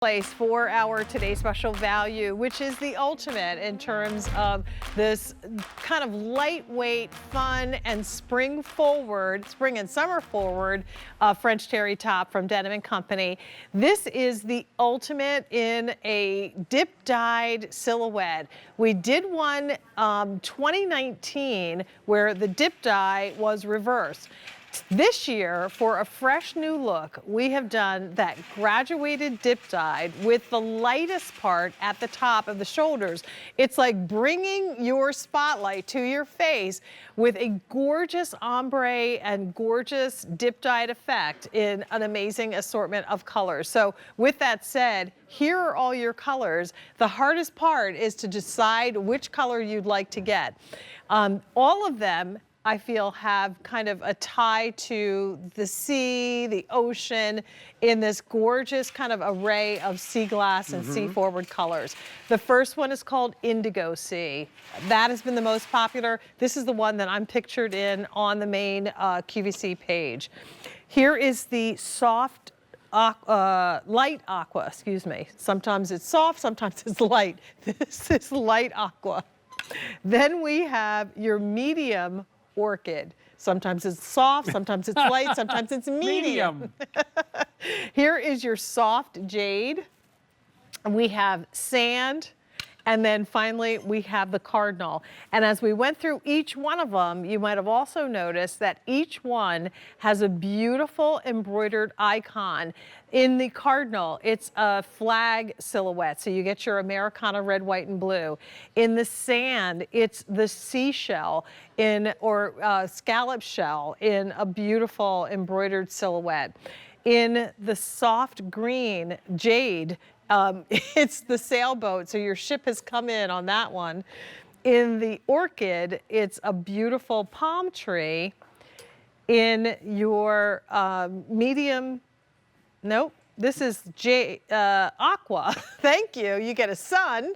Place for our today's special value, which is the ultimate in terms of this kind of lightweight, fun, and spring and summer forward French terry top from Denim & Company. This is the ultimate in a dip-dyed silhouette. We did one 2019 where the dip dye was reversed. This year, for a fresh new look, we have done that graduated dip dyed with the lightest part at the top of the shoulders. It's like bringing your spotlight to your face with a gorgeous ombre and gorgeous dip dyed effect in an amazing assortment of colors. So with that said, here are all your colors. The hardest part is to decide which color you'd like to get. All of them I feel have kind of a tie to the sea, the ocean, in this gorgeous kind of array of sea glass and sea forward colors. The first one is called Indigo Sea. That has been the most popular. This is the one that I'm pictured in on the main QVC page. Here is the soft light aqua, excuse me. Sometimes it's soft, sometimes it's light. This is light aqua. Then we have your medium orchid. Sometimes it's soft, sometimes it's light, sometimes it's medium. Here is your soft jade. We have sand. And then finally, we have the cardinal. And as we went through each one of them, you might have also noticed that each one has a beautiful embroidered icon. In the cardinal, it's a flag silhouette, so you get your Americana red, white, and blue. In the sand, it's the seashell or scallop shell in a beautiful embroidered silhouette. In the soft green jade, it's the sailboat, so your ship has come in on that one. In the orchid, it's a beautiful palm tree. In your medium, nope, this is aqua. Thank you. You get a sun.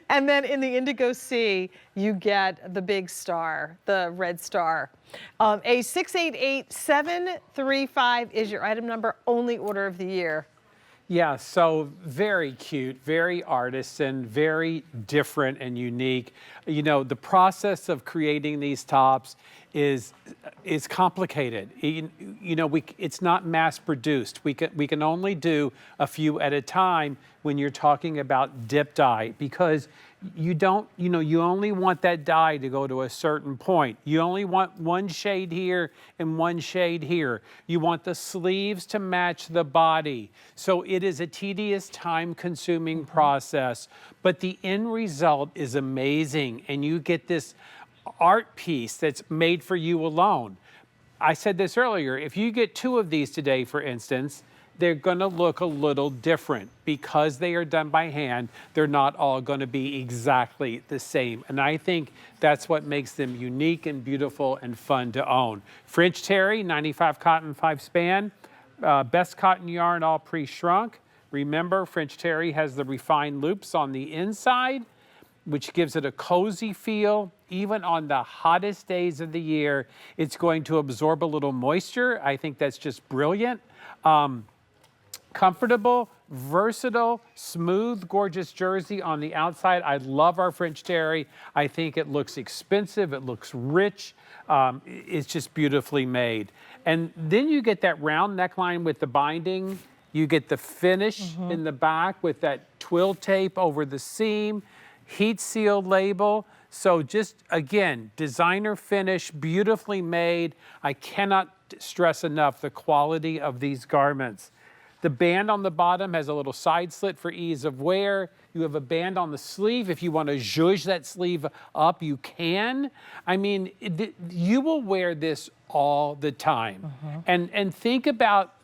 And then in the Indigo Sea, you get the big star, the red star. A 688735 is your item number, only order of the year. Yeah, so very cute, very artisan, very different and unique. You know, the process of creating these tops is complicated. You know, it's not mass produced. We can only do a few at a time when you're talking about dip dye, because you only want that dye to go to a certain point. You only want one shade here and one shade here. You want the sleeves to match the body. So it is a tedious, time-consuming process, but the end result is amazing, and you get this art piece that's made for you alone. I said this earlier, if you get 2 of these today, for instance, they're going to look a little different because they are done by hand. They're not all going to be exactly the same. And I think that's what makes them unique and beautiful and fun to own. French terry, 95 cotton, 5 span. Best cotton yarn, all pre-shrunk. Remember, French terry has the refined loops on the inside, which gives it a cozy feel. Even on the hottest days of the year, it's going to absorb a little moisture. I think that's just brilliant. Comfortable, versatile, smooth, gorgeous jersey on the outside. I love our French terry. I think it looks expensive. It looks rich. It's just beautifully made. And then you get that round neckline with the binding. You get the finish in the back with that twill tape over the seam, heat sealed label. So just, again, designer finish, beautifully made. I cannot stress enough the quality of these garments. The band on the bottom has a little side slit for ease of wear. You have a band on the sleeve. If you want to zhuzh that sleeve up, you can. I mean, you will wear this all the time. And think about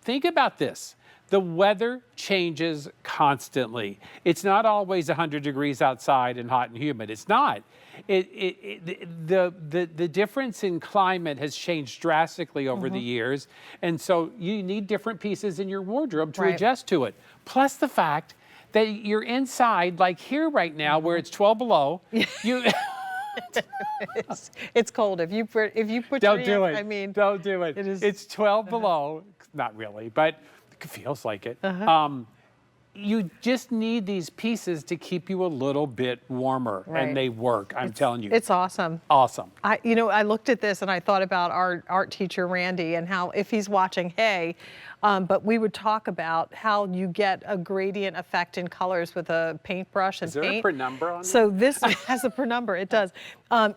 this. The weather changes constantly. It's not always 100 degrees outside and hot and humid. It's not. The difference in climate has changed drastically over the years, and so you need different pieces in your wardrobe to adjust to it. Plus the fact that you're inside, like here right now, where it's 12 below. It's cold. If you put don't do it. I mean, don't do it. It's 12 below. Not really, but feels like it. You just need these pieces to keep you a little bit warmer, and they work. I'm telling you. It's awesome. Awesome. I looked at this and I thought about our art teacher, Randy, and how if he's watching, but we would talk about how you get a gradient effect in colors with a paintbrush and Is there paint. a penumbra on So this has a penumbra, it does.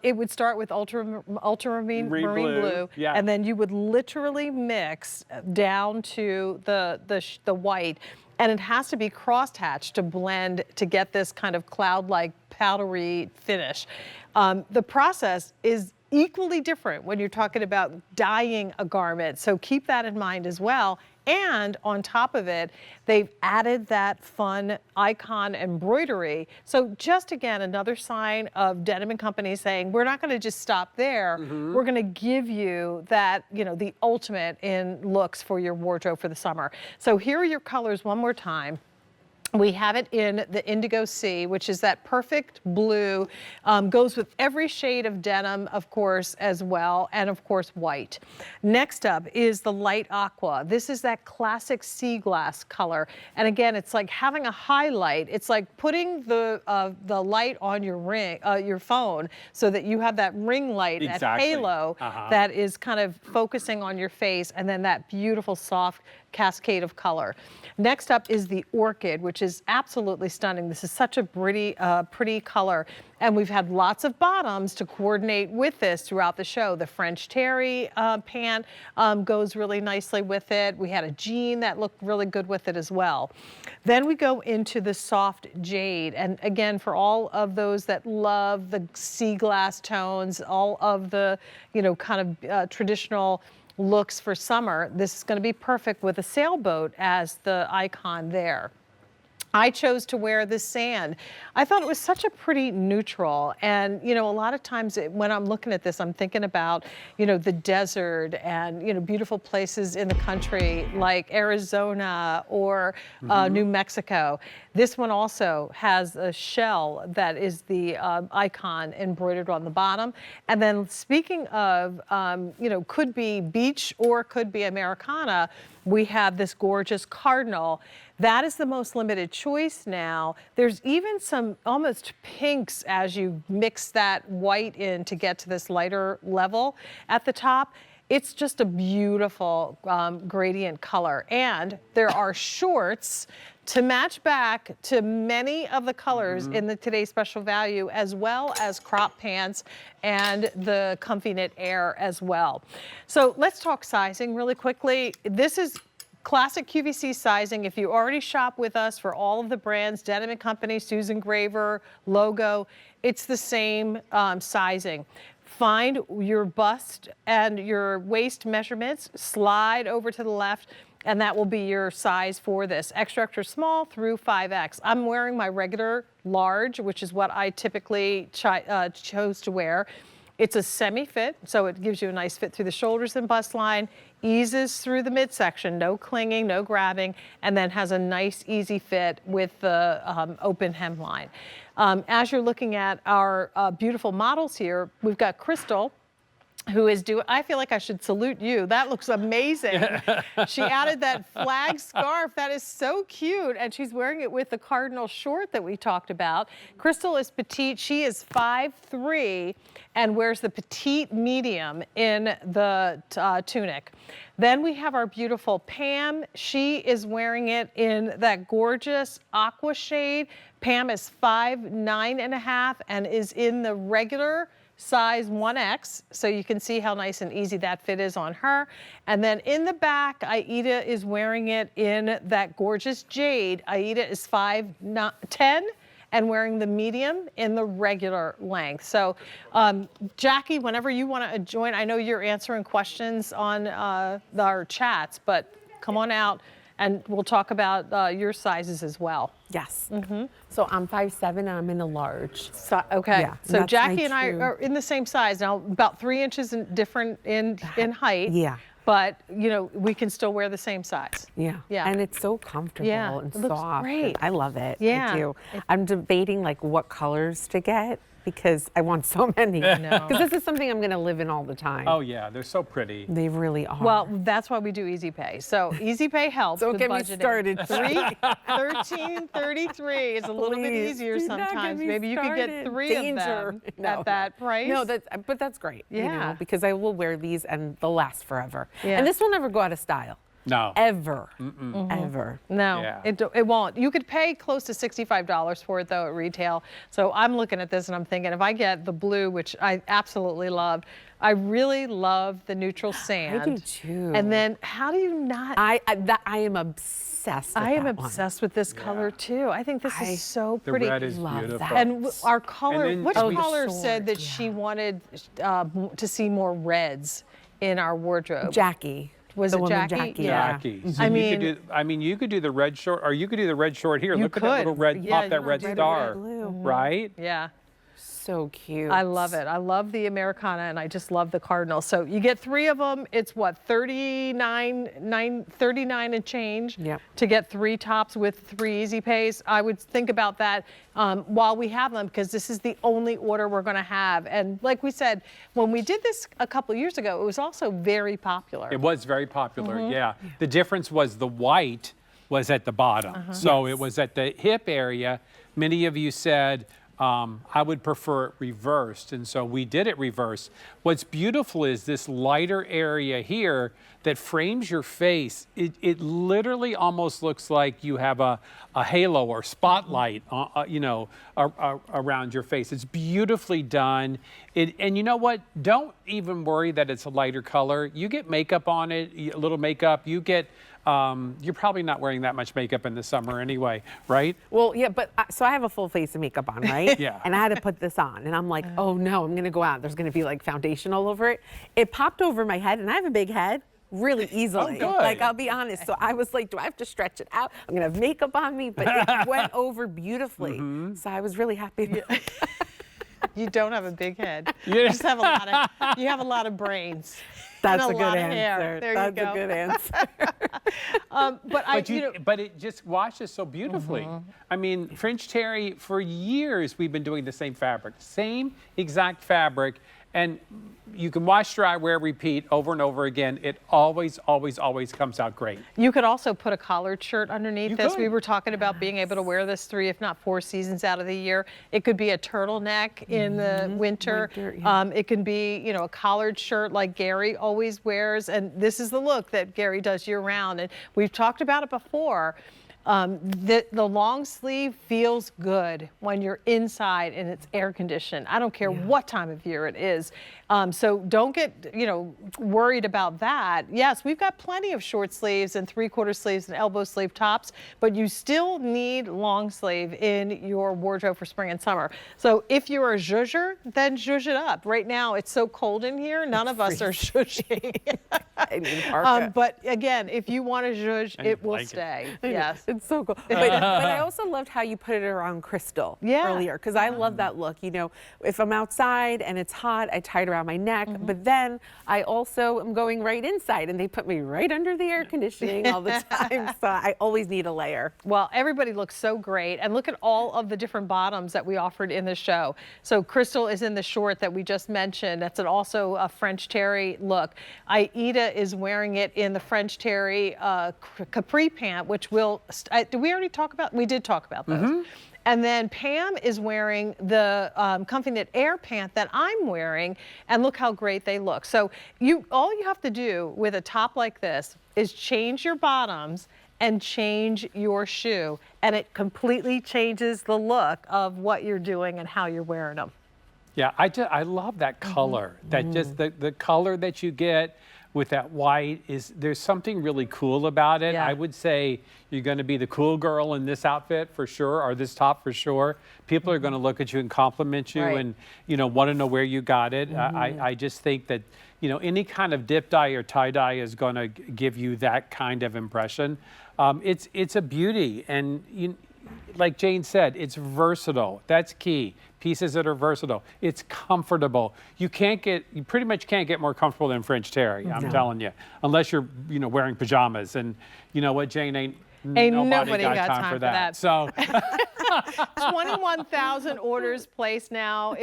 It would start with ultramarine blue, and then you would literally mix down to the white. And it has to be cross-hatched to blend to get this kind of cloud-like powdery finish. The process is equally different when you're talking about dyeing a garment, so keep that in mind as well. And on top of it, they've added that fun icon embroidery. So just again, another sign of Denim & Company saying, we're not gonna just stop there. We're gonna give you that, the ultimate in looks for your wardrobe for the summer. So here are your colors one more time. We have it in the Indigo Sea, which is that perfect blue, goes with every shade of denim, of course, as well, and of course white. Next up is the light aqua. This is that classic sea glass color. And again, it's like having a highlight. It's like putting the light on your phone so that you have that ring light, that halo that is kind of focusing on your face, and then that beautiful soft cascade of color. Next up is the orchid, which is absolutely stunning. This is such a pretty color. And we've had lots of bottoms to coordinate with this throughout the show. The French terry pant goes really nicely with it. We had a jean that looked really good with it as well. Then we go into the soft jade. And again, for all of those that love the sea glass tones, all of the, kind of traditional looks for summer, this is going to be perfect with a sailboat as the icon there. I chose to wear the sand. I thought it was such a pretty neutral. And, a lot of times when I'm looking at this, I'm thinking about, the desert and, beautiful places in the country like Arizona or New Mexico. This one also has a shell that is the icon embroidered on the bottom. And then speaking of, could be beach or could be Americana, we have this gorgeous cardinal. That is the most limited choice now. There's even some almost pinks as you mix that white in to get to this lighter level at the top. It's just a beautiful gradient color. And there are shorts to match back to many of the colors in the Today's Special Value, as well as crop pants and the Comfy Knit Air as well. So let's talk sizing really quickly. This is classic QVC sizing. If you already shop with us for all of the brands, Denim & Company, Susan Graver, Logo, it's the same sizing. Find your bust and your waist measurements, slide over to the left, and that will be your size for this. Extra, extra small through 5X. I'm wearing my regular large, which is what I typically chose to wear. It's a semi-fit, so it gives you a nice fit through the shoulders and bust line, eases through the midsection, no clinging, no grabbing, and then has a nice, easy fit with the open hemline. As you're looking at our beautiful models here, we've got Crystal, who is I feel like I should salute you. That looks amazing. She added that flag scarf. That is so cute. And she's wearing it with the cardinal short that we talked about. Crystal is petite. She is 5'3" and wears the petite medium in the tunic. Then we have our beautiful Pam. She is wearing it in that gorgeous aqua shade. Pam is 5'9.5" and is in the regular size 1X, so you can see how nice and easy that fit is on her. And then in the back, Aida is wearing it in that gorgeous jade. Aida is 5'10" and wearing the medium in the regular length. So Jackie, whenever you want to join, I know you're answering questions on our chats, but come on out and we'll talk about your sizes as well. Yes. So I'm 5'7" and I'm in a large. So, okay. Yeah, So Jackie and I are in the same size now, about 3 inches different in height. Yeah. But we can still wear the same size. Yeah. Yeah. And it's so comfortable and it looks soft. great. I love it. Yeah. I do. I'm debating like what colors to get. because I want so many. know. Because this is something I'm going to live in all the time. Oh yeah, they're so pretty. They really are. Well, that's why we do Easy Pay. So Easy Pay helps Don't with get me budgeting. started. $13.33 is a little bit Please, easier do not get sometimes. me Maybe you could get started. 3 Danger. of them No, at that price. No, but that's great. You Yeah. know, because I will wear these and they'll last forever. Yeah. And this will never go out of style. No. Ever. Ever. No, Yeah. it won't. You could pay close to $65 for it though at retail. So I'm looking at this and I'm thinking if I get the blue, which I absolutely love, I really love the neutral sand. I do too. And then how do you not? I am obsessed with I am that one. obsessed with this color too. I think this is so The pretty. red is love beautiful. that. And our caller, And then which we- caller Short, said that yeah. she wanted to see more reds in our wardrobe? Jackie. Was the it woman Jackie? Yeah. Jackie. So I you mean- could do, you could do the red short, or you could do the red short here. You Look at that little could. red, Yeah, pop that you red could. star, Red, blue. right? Yeah. So cute. I love it. I love the Americana and I just love the Cardinal. So you get 3 of them. It's what, 39 and change Yep. to get 3 tops with 3 Easy Pays. I would think about that while we have them because this is the only order we're going to have. And like we said, when we did this a couple years ago, it was also very popular. It was very popular, Mm-hmm. yeah. The difference was the white was at the bottom. Uh-huh. So it was at the hip area. Many of you said, I would prefer it reversed, and so we did it reversed. What's beautiful is this lighter area here that frames your face. It literally almost looks like you have a halo or spotlight, around your face. It's beautifully done. And you know what? Don't even worry that it's a lighter color. You get makeup on it, a little makeup. You get. You're probably not wearing that much makeup in the summer anyway, right? Well, yeah, but so I have a full face of makeup on, right? Yeah. And I had to put this on, and I'm like, oh no, I'm gonna go out. There's gonna be like foundation all over it. It popped over my head, and I have a big head. Really easily. good. Like, I'll be honest. So I was like, do I have to stretch it out? I'm gonna have makeup on me, but it went over beautifully. So I was really happy. You don't have a big head. Yeah. You just have you have a lot of brains. That's and a good lot of answer. hair. There That's you go. a good answer. But it just washes so beautifully. I mean, French terry, for years we've been doing the same fabric, same exact fabric, and you can wash, dry, wear, repeat over and over again. It always, always, always comes out great. You could also put a collared shirt underneath You this. could. We were talking about being able to wear this 3, if not 4 seasons out of the year. It could be a turtleneck in the winter. Winter, yeah. It can be, a collared shirt like Gary always wears. And this is the look that Gary does year round. And we've talked about it before. The long sleeve feels good when you're inside and it's air conditioned. I don't care what time of year it is. So don't get, worried about that. Yes, we've got plenty of short sleeves and 3/4 sleeves and elbow sleeve tops, but you still need long sleeve in your wardrobe for spring and summer. So if you're a zhuzher, then zhuzh it up. Right now it's so cold in here, none of us are zhuzhing. I need a parka. But again, if you want to zhuzh, need a it will blanket. stay. I know, Yes. It's so cool. But I also loved how you put it around Crystal Yeah. earlier, because I love that look. If I'm outside and it's hot, I tie it around my neck, but then I also am going right inside, and they put me right under the air conditioning all the time, so I always need a layer. Well, everybody looks so great. And look at all of the different bottoms that we offered in the show. So Crystal is in the short that we just mentioned. That's also a French terry look. Aida is wearing it in the French terry capri pant, which did we already talk about? We did talk about those. And then Pam is wearing the Comfy Knit Air pant that I'm wearing, and look how great they look. So all you have to do with a top like this is change your bottoms and change your shoe, and it completely changes the look of what you're doing and how you're wearing them. Yeah, I love that color. That just the color that you get with that white there's something really cool about it. Yeah. I would say you're going to be the cool girl in this outfit for sure, or this top for sure. People are going to look at you and compliment you, Right. and want to know where you got it. I just think that any kind of dip dye or tie dye is going to give you that kind of impression. It's a beauty, and like Jane said, it's versatile. That's key. Pieces that are versatile. It's comfortable. You pretty much can't get more comfortable than French terry. I'm telling you, unless you're, wearing pajamas. And you know what, Jane, ain't nobody got time for that. So 21,000 orders placed now.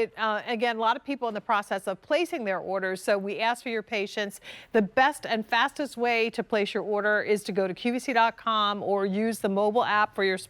Again, a lot of people in the process of placing their orders, so we ask for your patience. The best and fastest way to place your order is to go to QVC.com or use the mobile app for your